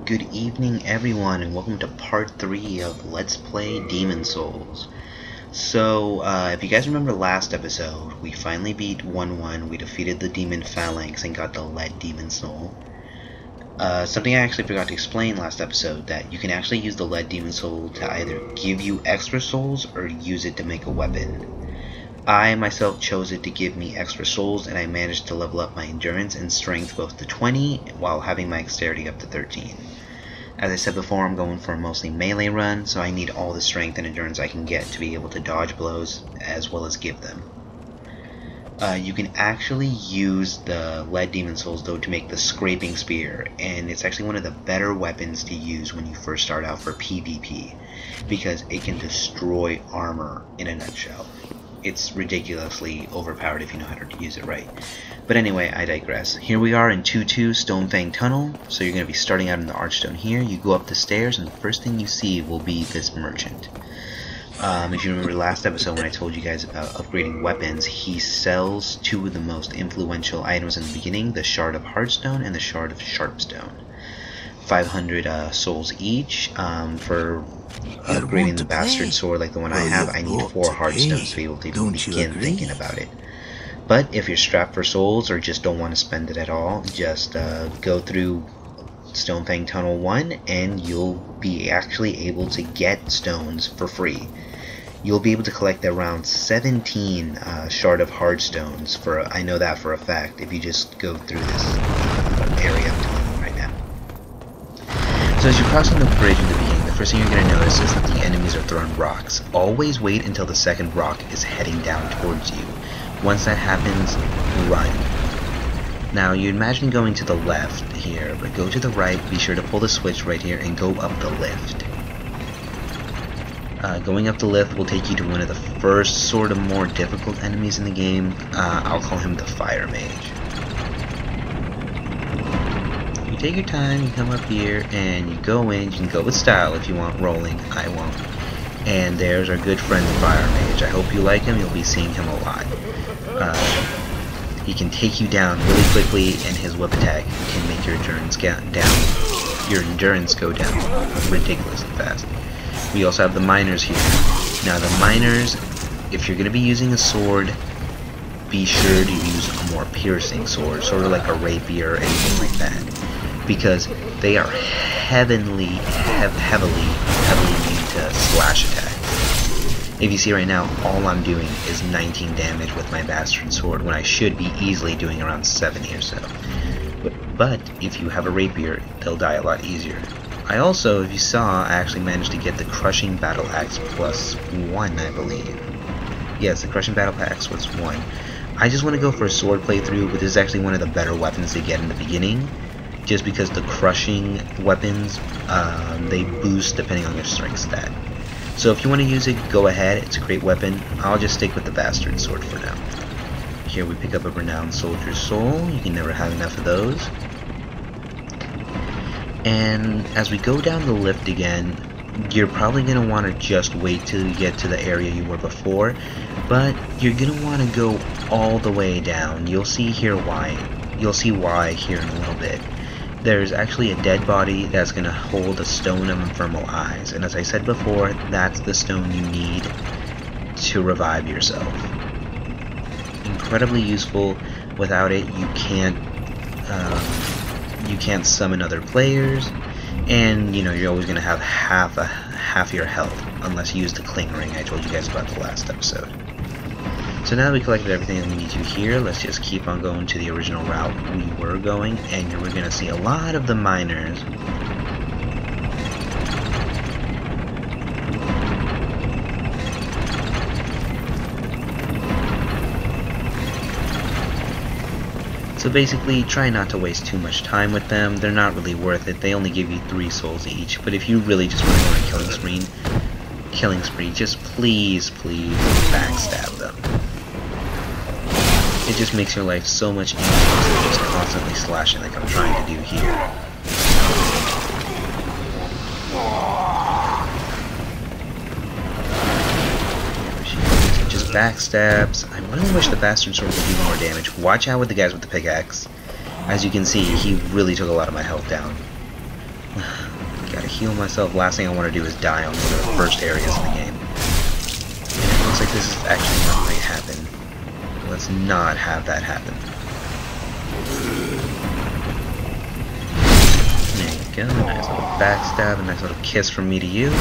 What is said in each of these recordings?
Good evening everyone, and welcome to part 3 of Let's Play Demon Souls. So, if you guys remember last episode, we finally beat 1-1, we defeated the Demon Phalanx and got the Lead Demon Soul. Something I actually forgot to explain last episode, that you can actually use the Lead Demon Soul to either give you extra souls or use it to make a weapon. I myself chose it to give me extra souls, and I managed to level up my endurance and strength both to 20 while having my dexterity up to 13. As I said before, I'm going for a mostly melee run, so I need all the strength and endurance I can get to be able to dodge blows as well as give them. You can actually use the Lead Demon Souls though to make the Scraping Spear, and it's actually one of the better weapons to use when you first start out for PvP, because it can destroy armor in a nutshell. It's ridiculously overpowered if you know how to use it right. But anyway, I digress. Here we are in 2-2 Stone Fang Tunnel. So you're going to be starting out in the Archstone here. You go up the stairs, and the first thing you see will be this merchant. If you remember last episode when I told you guys about upgrading weapons, he sells two of the most influential items in the beginning, the Shard of Heartstone and the Shard of Sharpstone. 500 souls each. For upgrading the bastard sword like the one I have, I need 4 Heartstones to be able to even begin thinking about it. But if you're strapped for souls or just don't want to spend it at all, just go through Stone Fang Tunnel 1 and you'll be actually able to get stones for free. You'll be able to collect around 17 Shard of Heartstones, I know that for a fact, if you just go through this area I'm telling you right now. So as you're crossing the bridge in the beginning, the first thing you're going to notice is that the enemies are throwing rocks. Always wait until the second rock is heading down towards you. Once that happens, run. Now you imagine going to the left here, but go to the right, be sure to pull the switch right here and go up the lift. Going up the lift will take you to one of the first sort of more difficult enemies in the game. I'll call him the Fire Mage. You take your time, you come up here, and you go in. You can go with style if you want rolling, I won't. And there's our good friend the Fire Mage. I hope you like him, you'll be seeing him a lot. He can take you down really quickly, and his whip attack can make your endurance go down ridiculously fast. We also have the miners here. Now the miners, if you're going to be using a sword, be sure to use a more piercing sword, sort of like a rapier or anything like that, because they are heavily immune to slash attacks. If you see right now, all I'm doing is 19 damage with my bastard sword when I should be easily doing around 70 or so. But if you have a rapier, they'll die a lot easier. I also, if you saw, I actually managed to get the Crushing Battle Axe +1, I believe. Yes, the Crushing Battle Axe was 1. I just want to go for a sword playthrough, but this is actually one of the better weapons to get in the beginning, just because the crushing weapons, they boost depending on your strength stat. So if you want to use it, go ahead, it's a great weapon. I'll just stick with the bastard sword for now. Here we pick up a Renowned Soldier's Soul. You can never have enough of those. And as we go down the lift again, you're probably going to want to just wait till you get to the area you were before, but you're going to want to go all the way down. You'll see here why. You'll see why here in a little bit. There's actually a dead body that's going to hold a Stone of Infernal Eyes, and as I said before, that's the stone you need to revive yourself. Incredibly useful. Without it, you can't summon other players, and you know you're always going to have half your health unless you use the Cling Ring I told you guys about the last episode. So now that we collected everything that we need to here, let's just keep on going to the original route we were going, and we're going to see a lot of the miners. So basically, try not to waste too much time with them. They're not really worth it. They only give you 3 souls each, but if you really just want to go on a killing spree, just please backstab them. It just makes your life so much easier than just constantly slashing like I'm trying to do here. Just backstabs. I really wish the bastard sword would do more damage. Watch out with the guys with the pickaxe. As you can see, he really took a lot of my health down. Gotta heal myself. Last thing I want to do is die on one of the first areas in the game. And it looks like this is actually what might happen. Let's not have that happen. There you go. Nice little backstab, a nice little kiss from me to you.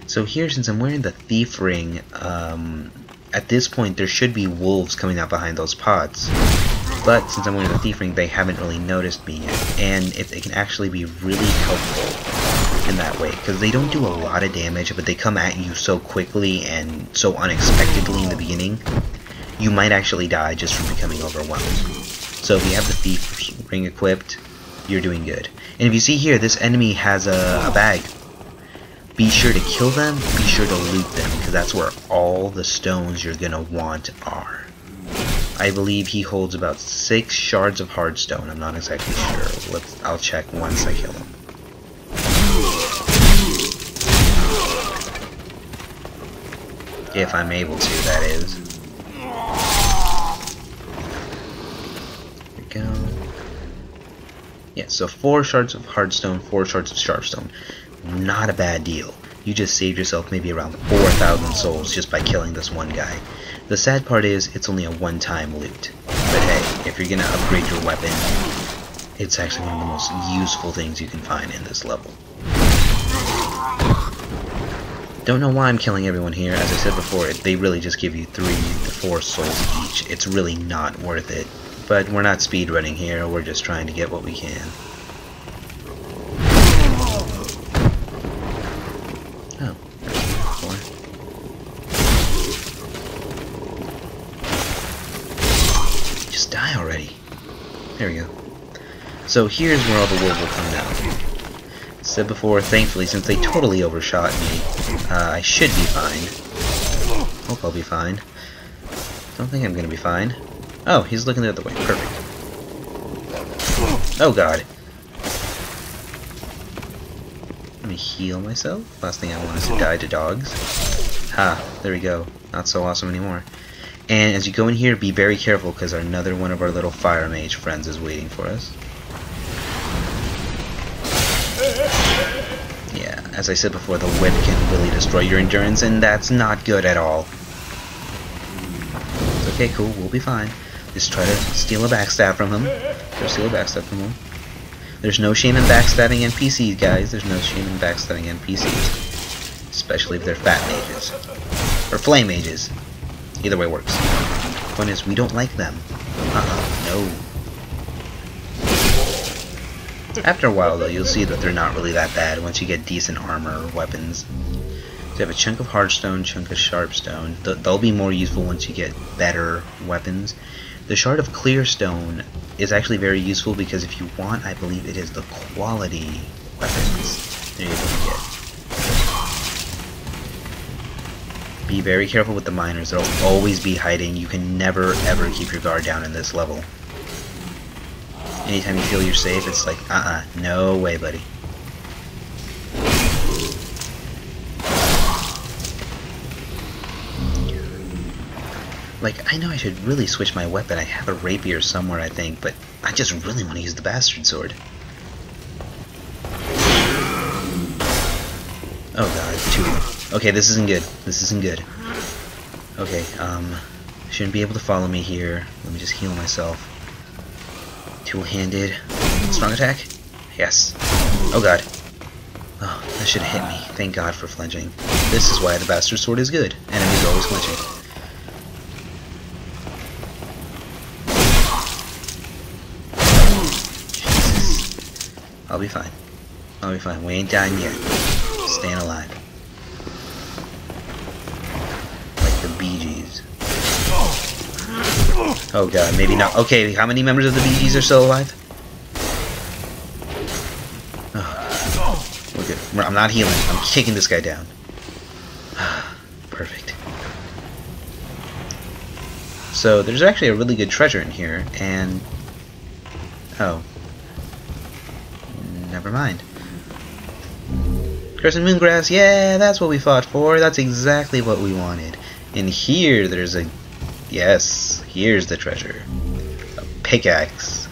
So here, since I'm wearing the thief ring, at this point there should be wolves coming out behind those pods. But since I'm wearing the thief ring, they haven't really noticed me yet. And it can actually be really helpful in that way, because they don't do a lot of damage, but they come at you so quickly and so unexpectedly in the beginning, you might actually die just from becoming overwhelmed. So if you have the thief ring equipped, you're doing good. And if you see here, this enemy has a bag. Be sure to kill them, be sure to loot them, because that's where all the stones you're going to want are. I believe he holds about 6 shards of hardstone, I'm not exactly sure. I'll check once I kill him. If I'm able to, that is. There we go. Yeah, so 4 shards of hardstone, 4 shards of sharpstone. Not a bad deal. You just saved yourself maybe around 4,000 souls just by killing this one guy. The sad part is, it's only a one-time loot. But hey, if you're gonna upgrade your weapon, it's actually one of the most useful things you can find in this level. Don't know why I'm killing everyone here. As I said before, they really just give you 3 to 4 souls each. It's really not worth it. But we're not speedrunning here, we're just trying to get what we can. Oh, just die already. There we go. So here's where all the wolves will come down. Said before, thankfully, since they totally overshot me, I should be fine. Hope I'll be fine. Don't think I'm gonna be fine. Oh, he's looking the other way. Perfect. Oh god. Let me heal myself. Last thing I want is to die to dogs. Ha, there we go. Not so awesome anymore. And as you go in here, be very careful, because another one of our little fire mage friends is waiting for us. Yeah, as I said before, the whip can really destroy your endurance, and that's not good at all. It's okay, cool, we'll be fine. Just try to steal a backstab from him. There's no shame in backstabbing NPCs, guys. There's no shame in backstabbing NPCs. Especially if they're fat mages. Or flame mages. Either way works. The point is, we don't like them. No. After a while, though, you'll see that they're not really that bad once you get decent armor or weapons. So you have a chunk of hardstone, chunk of sharpstone. They'll be more useful once you get better weapons. The shard of clear stone is actually very useful because if you want, I believe it is the quality weapons that you're able to get. Be very careful with the miners. They'll always be hiding. You can never ever keep your guard down in this level. Anytime you feel you're safe, it's like, no way, buddy. Like, I know I should really switch my weapon. I have a rapier somewhere, I think, but I just really want to use the bastard sword. Oh god, 2 of them. Okay, this isn't good. This isn't good. Okay, shouldn't be able to follow me here. Let me just heal myself. Two-handed. Strong attack? Yes. Oh god. Oh, that should have hit me. Thank god for flinching. This is why the bastard sword is good. Enemies always flinching. Jesus. I'll be fine. I'll be fine. We ain't dying yet. Staying alive. Like the Bee Gees. Oh god, maybe not. Okay, how many members of the Bee Gees are still alive? Oh, we're good. I'm not healing. I'm kicking this guy down. Perfect. So there's actually a really good treasure in here, and Oh. Never mind. Crescent Moongrass, yeah, that's what we fought for. That's exactly what we wanted. And here there's a... Yes, here's the treasure. A pickaxe.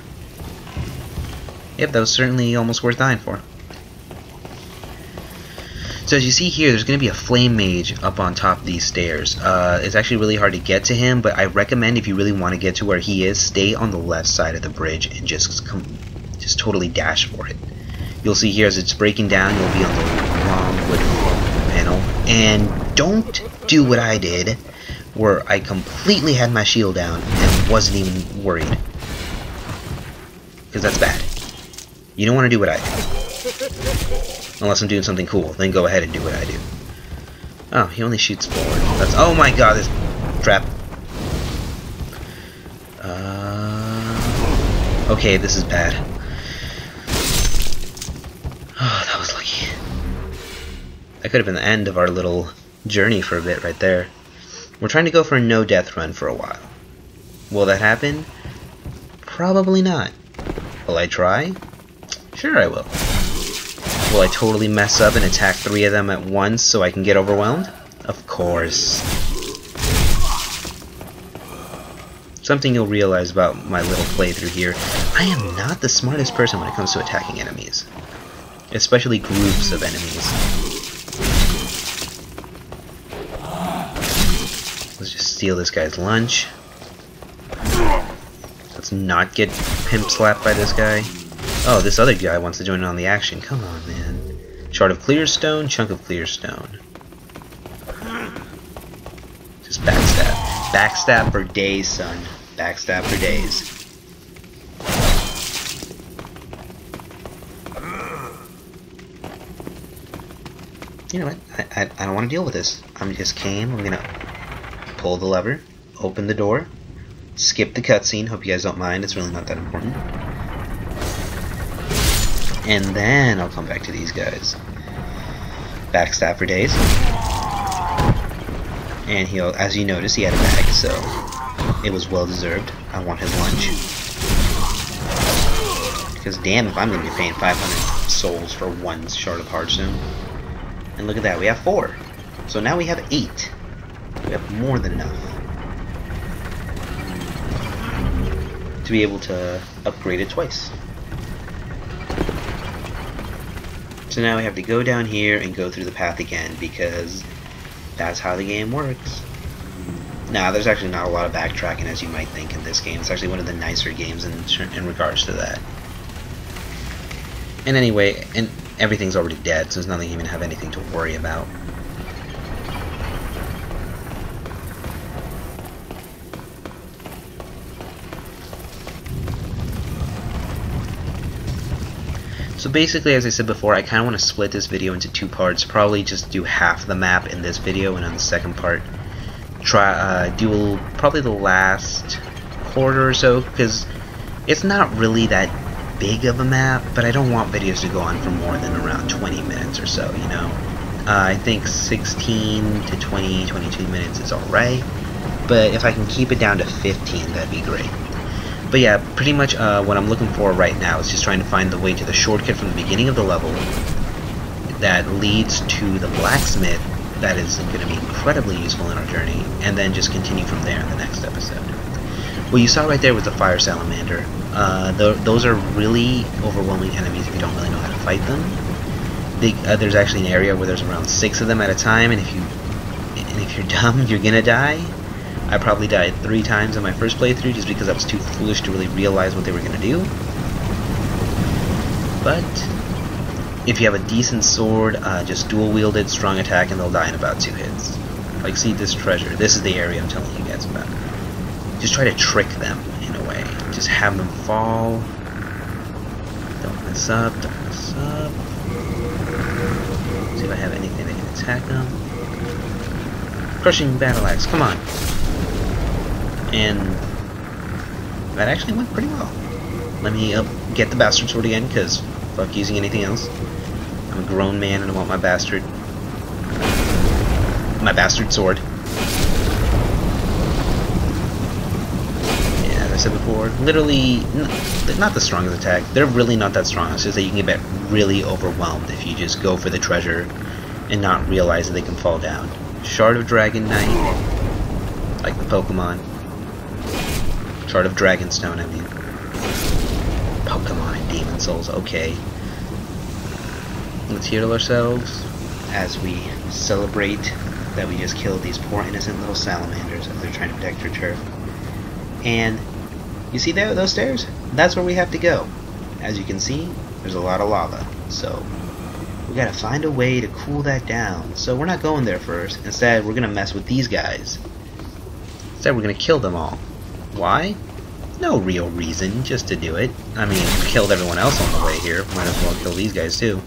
Yep, that was certainly almost worth dying for. So as you see here, there's going to be a flame mage up on top of these stairs. It's actually really hard to get to him, but I recommend if you really want to get to where he is, stay on the left side of the bridge and just totally dash for it. You'll see here as it's breaking down, you'll be on the long wood panel. And don't do what I did, where I completely had my shield down and wasn't even worried. Because that's bad. You don't want to do what I did. Unless I'm doing something cool, then go ahead and do what I do. Oh, he only shoots forward. That's... Oh my god, this trap. Okay, this is bad. Oh, that was lucky. That could have been the end of our little journey for a bit right there. We're trying to go for a no-death run for a while. Will that happen? Probably not. Will I try? Sure I will. Will I totally mess up and attack 3 of them at once so I can get overwhelmed? Of course. Something you'll realize about my little playthrough here, I am not the smartest person when it comes to attacking enemies. Especially groups of enemies. Let's just steal this guy's lunch. Let's not get pimp slapped by this guy. Oh, this other guy wants to join in on the action. Come on, man. Shard of clear stone, chunk of clear stone. Just backstab. Backstab for days, son. Backstab for days. You know what? I don't want to deal with this. I'm gonna pull the lever, open the door, skip the cutscene. Hope you guys don't mind. It's really not that important. And then I'll come back to these guys. Backstab for days. And he'll, as you notice, he had a bag, so it was well deserved. I want his lunch. Because damn if I'm going to be paying 500 souls for 1 shard of hardstone. And look at that, we have 4. So now we have 8. We have more than enough to be able to upgrade it twice. So now we have to go down here and go through the path again, because that's how the game works. Now, there's actually not a lot of backtracking as you might think in this game. It's actually one of the nicer games in regards to that. And anyway, and everything's already dead, so there's nothing even have anything to worry about. So basically, as I said before, I kind of want to split this video into 2 parts. Probably just do half the map in this video, and on the second part, do probably the last quarter or so, because it's not really that big of a map, but I don't want videos to go on for more than around 20 minutes or so, you know. I think 16 to 20, 22 minutes is alright, but if I can keep it down to 15, that'd be great. But yeah, pretty much what I'm looking for right now is just trying to find the way to the shortcut from the beginning of the level that leads to the blacksmith that is going to be incredibly useful in our journey, and then just continue from there in the next episode. What you saw right there was the fire salamander. Those are really overwhelming enemies if you don't really know how to fight them. There's actually an area where there's around 6 of them at a time, and if you're dumb, you're gonna die. I probably died 3 times in my first playthrough just because I was too foolish to really realize what they were gonna do. But if you have a decent sword, just dual wield it, strong attack, and they'll die in about 2 hits. Like, see this treasure. This is the area I'm telling you guys about. Just try to trick them in a way. Just have them fall. Don't mess up. Don't mess up. See if I have anything that can attack them. Crushing battle axe. Come on. And that actually went pretty well. Let me get the bastard sword again, because fuck using anything else. I'm a grown man and I want my bastard sword. Yeah, said before, literally not the strongest attack. They're really not that strong. It's just that you can get really overwhelmed if you just go for the treasure and not realize that they can fall down. Shard of Dragon Knight, like the Pokemon. Shard of Dragonstone, I mean. Pokemon and Demon Souls, okay. Let's heal ourselves as we celebrate that we just killed these poor innocent little salamanders as they're trying to protect their turf. And you see there, those stairs? That's where we have to go. As you can see, there's a lot of lava. So we gotta find a way to cool that down. So we're not going there first. Instead, we're gonna mess with these guys. Instead, we're gonna kill them all. Why? No real reason, just to do it. I mean, we killed everyone else on the way here. Might as well kill these guys too.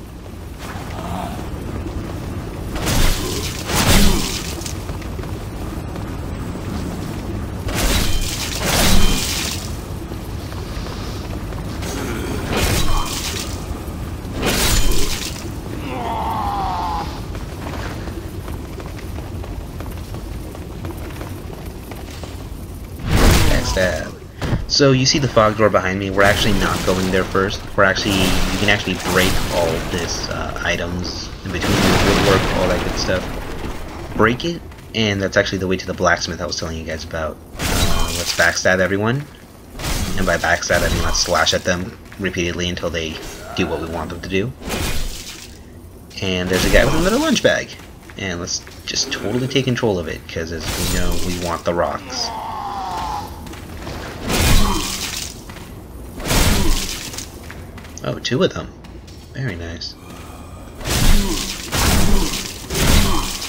Stab. So you see the fog door behind me. We're actually not going there first. You can actually break all this items in between the woodwork, all that good stuff. Break it, and that's actually the way to the blacksmith I was telling you guys about. Let's backstab everyone, and by backstab I mean let's slash at them repeatedly until they do what we want them to do. And there's a guy with another lunch bag, and let's just totally take control of it because as we know, we want the rocks. Oh, two of them. Very nice.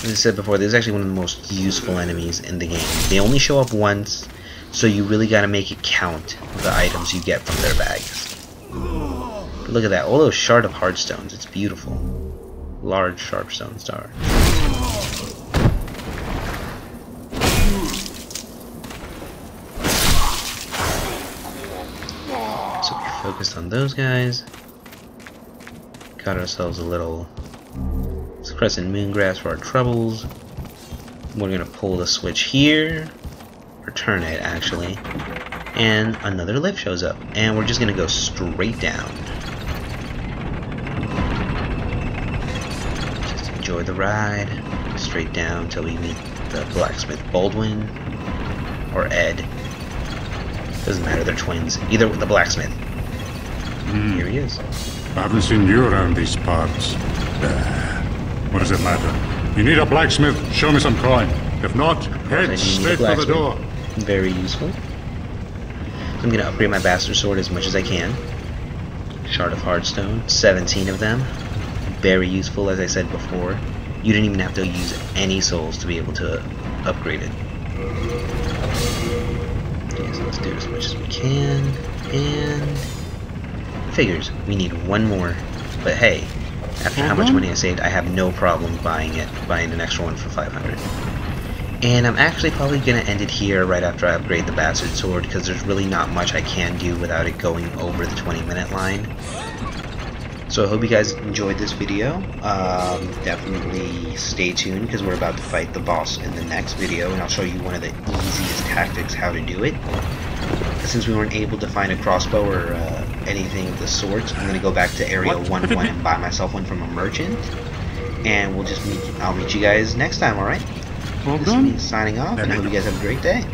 As I said before, this is actually one of the most useful enemies in the game. They only show up once, so you really gotta make it count the items you get from their bags. But look at that, all those shard of hardstones. It's beautiful. Large sharpstone star. So we focused on those guys. Got ourselves a little crescent moon grass for our troubles. We're gonna pull the switch here, or turn it actually, and another lift shows up, and we're just gonna go straight down. Just enjoy the ride, straight down till we meet the blacksmith Baldwin or Ed. Doesn't matter, they're twins. Either with the blacksmith. Here he is. I haven't seen you around these parts. What does it matter? You need a blacksmith, show me some coin. If not, head straight for the door. Very useful. I'm going to upgrade my bastard sword as much as I can. Shard of Hardstone, 17 of them. Very useful, as I said before. You didn't even have to use any souls to be able to upgrade it. Okay, so let's do as much as we can. And figures, we need one more. But hey, after how much money I saved, I have no problem buying an extra one for 500. And I'm actually probably going to end it here right after I upgrade the bastard sword, because there's really not much I can do without it going over the 20-minute line. So I hope you guys enjoyed this video. Definitely stay tuned, because we're about to fight the boss in the next video, and I'll show you one of the easiest tactics how to do it. Since we weren't able to find a crossbow or anything of the sort, I'm going to go back to Area 1-1 and buy myself one from a merchant. And I'll meet you guys next time, alright? This is me signing off, and I hope you guys have a great day.